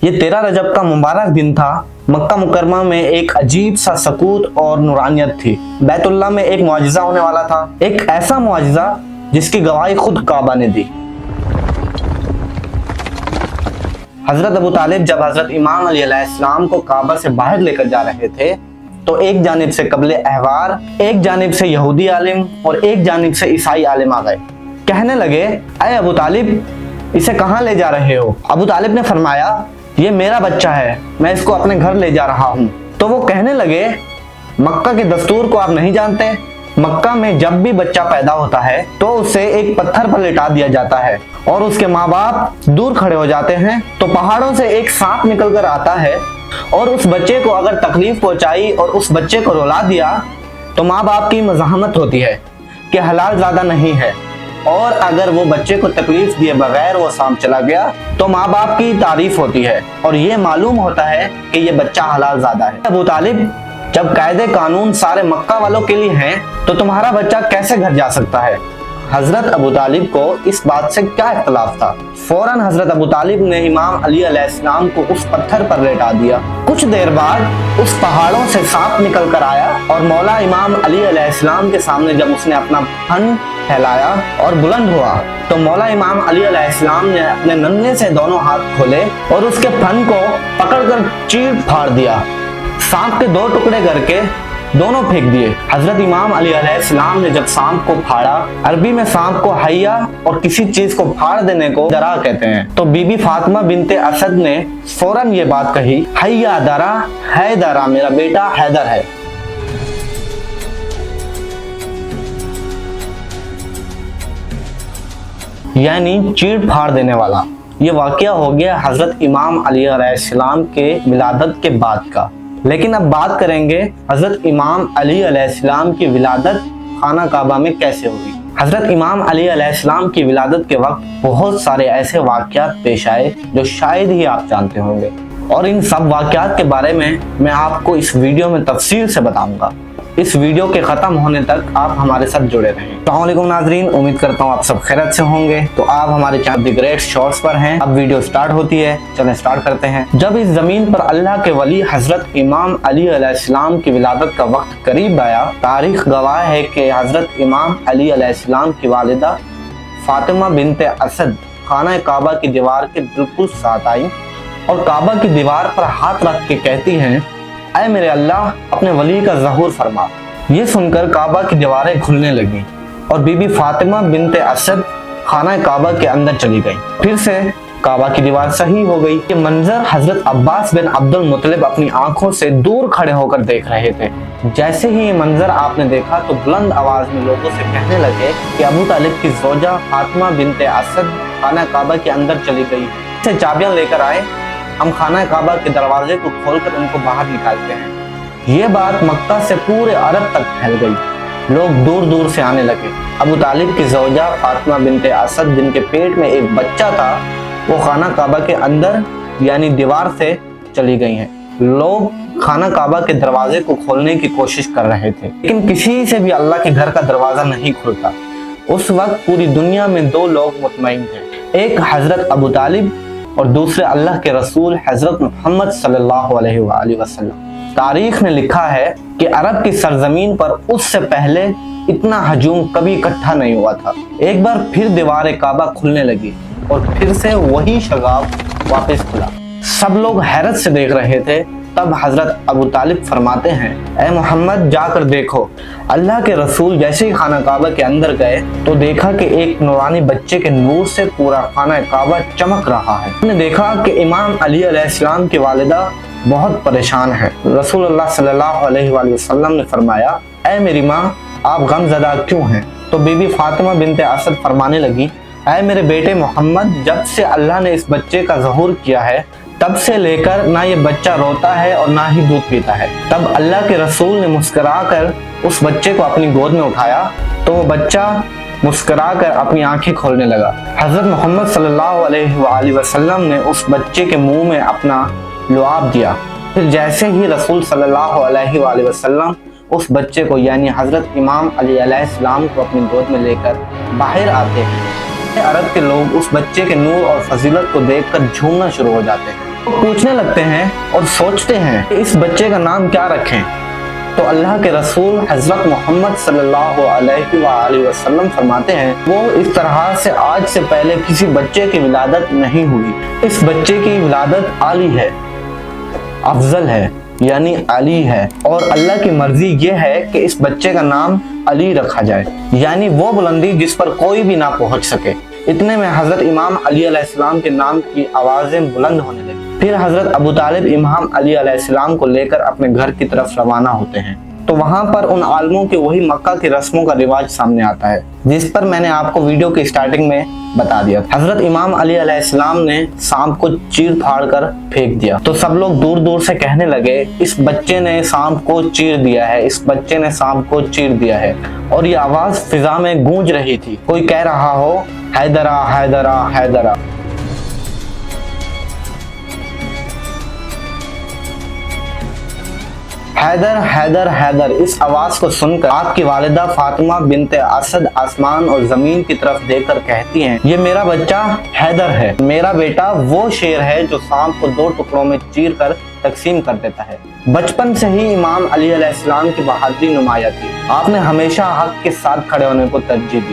یہ 13 रजब का मुबारक दिन था। मक्का मुकरमा में एक अजीब सा सकूत और नूरानियत थी। बैतुल्लाह में एक मुआजिजा होने वाला था, एक ऐसा मुआजिजा जिसकी गवाही खुद काबा ने दी। हजरत अबू तालिब जब हजरत इमाम अली अलैहिस्सलाम को काबा से बाहर लेकर जा रहे थे तो एक जानिब से कबले अहवार, एक जानिब से यहूदी आलिम और एक जानिब से ईसाई आलिम आ गए। कहने लगे, अय अबू तालिब, इसे कहाँ ले जा रहे हो? अबू तालिब ने फरमाया, ये मेरा बच्चा है, मैं इसको अपने घर ले जा रहा हूँ। तो वो कहने लगे, मक्का के दस्तूर को आप नहीं जानते? मक्का में जब भी बच्चा पैदा होता है तो उसे एक पत्थर पर लिटा दिया जाता है और उसके माँ बाप दूर खड़े हो जाते हैं तो पहाड़ों से एक सांप निकल कर आता है और उस बच्चे को अगर तकलीफ पहुंचाई और उस बच्चे को रुला दिया तो माँ बाप की मज़ाहमत होती है कि हलाल ज़्यादा नहीं है, और अगर वो बच्चे को तकलीफ दिए बगैर वो सांप चला गया तो माँ बाप की तारीफ होती है और ये मालूम होता है कि ये बच्चा हलाल ज़्यादा है। अबू तालिब, जब कायदे कानून सारे मक्का वालों के लिए हैं तो तुम्हारा बच्चा कैसे घर जा सकता है? हजरत अबू तालिब को इस बात से क्या इख्तलाफ था? फौरन हजरत अबू तालिब ने इमाम अली अलैहिस्सलाम को उस पत्थर पर लेटा दिया। कुछ देर बाद उस पहाड़ों से सांप निकल कर आया और मौला इमाम अली अलैहिस्सलाम के सामने जब उसने अपना फन फैलाया और बुलंद हुआ तो मौला इमाम अली अलैहिस्सलाम ने अपने नन्हे से दोनों हाथ खोले और उसके फन को पकड़कर चीर फाड़ दिया। सांप के 2 टुकड़े करके दोनों फेंक दिए। हजरत इमाम अली अलैहिस्सलाम ने जब सांप को फाड़ा, अरबी में सांप को हैया और किसी चीज को फाड़ देने को दरा कहते हैं, तो बीबी फातिमा बिनते असद ने फौरन ये बात कही, हैया दरा, है दरा, मेरा बेटा हैदर है। यानी चीड़ फाड़ देने वाला। ये वाकया हो गया हजरत इमाम अली अलैहिस्सलाम के विलादत के बाद का। लेकिन अब बात करेंगे हजरत इमाम अली अलैहिस्सलाम की विलादत खाना काबा में कैसे हुई। हजरत इमाम अली अलैहिस्सलाम की विलादत के वक्त बहुत सारे ऐसे वाकयात पेश आए जो शायद ही आप जानते होंगे, और इन सब वाकयात के बारे में मैं आपको इस वीडियो में तफसील से बताऊंगा। इस वीडियो के ख़त्म होने तक आप हमारे साथ जुड़े रहें। अस्सलाम वालेकुम नाज़रीन, उम्मीद करता हूँ आप सब खैरियत से होंगे। तो आप हमारे चैनल द ग्रेट शॉर्ट्स पर हैं। अब वीडियो स्टार्ट होती है, चलें स्टार्ट करते हैं। जब इस ज़मीन पर अल्लाह के वली हज़रत इमाम अली अलैहिस्सलाम की विलादत का वक्त करीब आया, तारीख गवाह है कि हज़रत इमाम अली अलैहिस्सलाम की वालिदा फातिमा बिनते असद खाना काबा की दीवार के बिल्कुल साथ आई और काबा की दीवार पर हाथ रख के कहती हैं, ऐ मेरे अल्लाह, अपने वली का ज़हूर फरमा। ये सुनकर काबा की दीवारें खुलने लगी और बीबी फातिमा बिनते असद खाना काबा के अंदर चली गई। फिर से काबा की दीवार सही हो गई। ये मंजर हजरत अब्बास बिन अब्दुल मुत्तलिब अपनी आंखों से दूर खड़े होकर देख रहे थे। जैसे ही ये मंजर आपने देखा तो बुलंद आवाज में लोगों से कहने लगे कि अबू तालिब की जोजा फातिमा बिनते असद खाना काबा के अंदर चली गई, से चाबियां लेकर आए, हम खाना काबा के दरवाजे को खोलकर उनको बाहर निकालते हैं। ये बात मक्का से पूरे अरब तक फैल गई। लोग दूर दूर से आने लगे। अबू तालिब की जोजा फातिमा बिनते असद जिनके पेट में एक बच्चा था वो खाना काबा के अंदर यानी दीवार से चली गई हैं। लोग खाना काबा के दरवाजे को खोलने की कोशिश कर रहे थे, लेकिन किसी से भी अल्लाह के घर का दरवाजा नहीं खुलता। उस वक्त पूरी दुनिया में 2 लोग मुतमईन थे, एक हजरत अबू तालिब और दूसरे अल्लाह के रसूल हजरत मोहम्मद सल्लल्लाहु अलैहि वसल्लम। तारीख ने लिखा है कि अरब की सरजमीन पर उससे पहले इतना हजूम कभी इकट्ठा नहीं हुआ था। एक बार फिर दीवार काबा खुलने लगी और फिर से वही शगाफ वापस खुला। सब लोग हैरत से देख रहे थे। तब हजरत अबू तालिब फरमाते हैं, ऐ मोहम्मद, जाकर देखो। अल्लाह के रसूल जैसे ही खाना काबा के अंदर गए तो देखा कि एक नूरानी बच्चे के नूर से पूरा खाना काबा चमक रहा है। हमने देखा कि इमाम अली अलैहिस्सलाम की वालिदा बहुत परेशान है। रसूलुल्लाह सल्लल्लाहु अलैहि वसल्लम ने फरमाया, ऐ मेरी माँ, आप गमज़दा क्यों हैं? तो बीबी फातिमा बिनते असद फरमाने लगी, ऐ मेरे बेटे मोहम्मद, जब से अल्लाह ने इस बच्चे का ज़हूर किया है तब से लेकर ना ये बच्चा रोता है और ना ही दूध पीता है। तब अल्लाह के रसूल ने मुस्कुराकर उस बच्चे को अपनी गोद में उठाया तो वो बच्चा मुस्कुराकर अपनी आंखें खोलने लगा। हजरत मोहम्मद सल्लल्लाहु अलैहि वसल्लम ने उस बच्चे के मुंह में अपना लुआब दिया। फिर जैसे ही रसूल सल्लल्लाहु अलैहि वसल्लम उस बच्चे को यानी हजरत इमाम अली अलैहिस्सलाम को अपनी गोद में लेकर बाहर आते हैं عرب کے لوگ اس بچے کے نور اور فضیلت کو دیکھ کر جھومنا شروع ہو جاتے ہیں، وہ پوچھنے لگتے ہیں اور سوچتے ہیں کہ اس بچے کا نام کیا رکھیں۔ تو اللہ کے رسول حضرت محمد صلی اللہ علیہ وآلہ وسلم فرماتے ہیں، وہ اس طرح سے آج سے پہلے کسی بچے کی ولادت نہیں ہوئی۔ اس بچے کی ولادت عالی ہے، افضل ہے، یعنی علی ہے، اور اللہ کی مرضی یہ ہے کہ اس بچے کا نام علی رکھا جائے، یعنی وہ بلندی جس پر کوئی بھی نہ پہنچ سکے۔ اتنے میں حضرت امام علی علیہ السلام کے نام کی آوازیں بلند ہونے لگی۔ پھر حضرت ابو طالب امام علی علیہ السلام کو لے کر اپنے گھر کی طرف روانہ ہوتے ہیں، تو وہاں پر ان عالموں کے وہی مکہ کی رسموں کا رواج سامنے آتا ہے جس پر میں نے آپ کو ویڈیو کی سٹارٹنگ میں بتا دیا۔ حضرت امام علی علیہ السلام نے سانپ کو چیر پھاڑ کر پھینک دیا، تو سب لوگ دور دور سے کہنے لگے اس بچے نے سانپ کو چیر دیا ہے، اس بچے نے سانپ کو چیر دیا ہے، اور یہ آواز فضا میں گونج رہی تھی، کوئی کہہ رہا ہو حیدرہ حیدرہ حیدرہ۔ حیدر حیدر حیدر، اس آواز کو سن کر آپ کی والدہ فاطمہ بنت اسد آسمان اور زمین کی طرف دیکھ کر کہتی ہیں، یہ میرا بچہ حیدر ہے، میرا بیٹا وہ شیر ہے جو سانپ کو 2 ٹکڑوں میں چیر کر تقسیم کر دیتا ہے۔ بچپن سے ہی امام علی علیہ السلام کی بہادری نمایاں تھی، آپ نے ہمیشہ حق کے ساتھ کھڑے ہونے کو ترجیح دی۔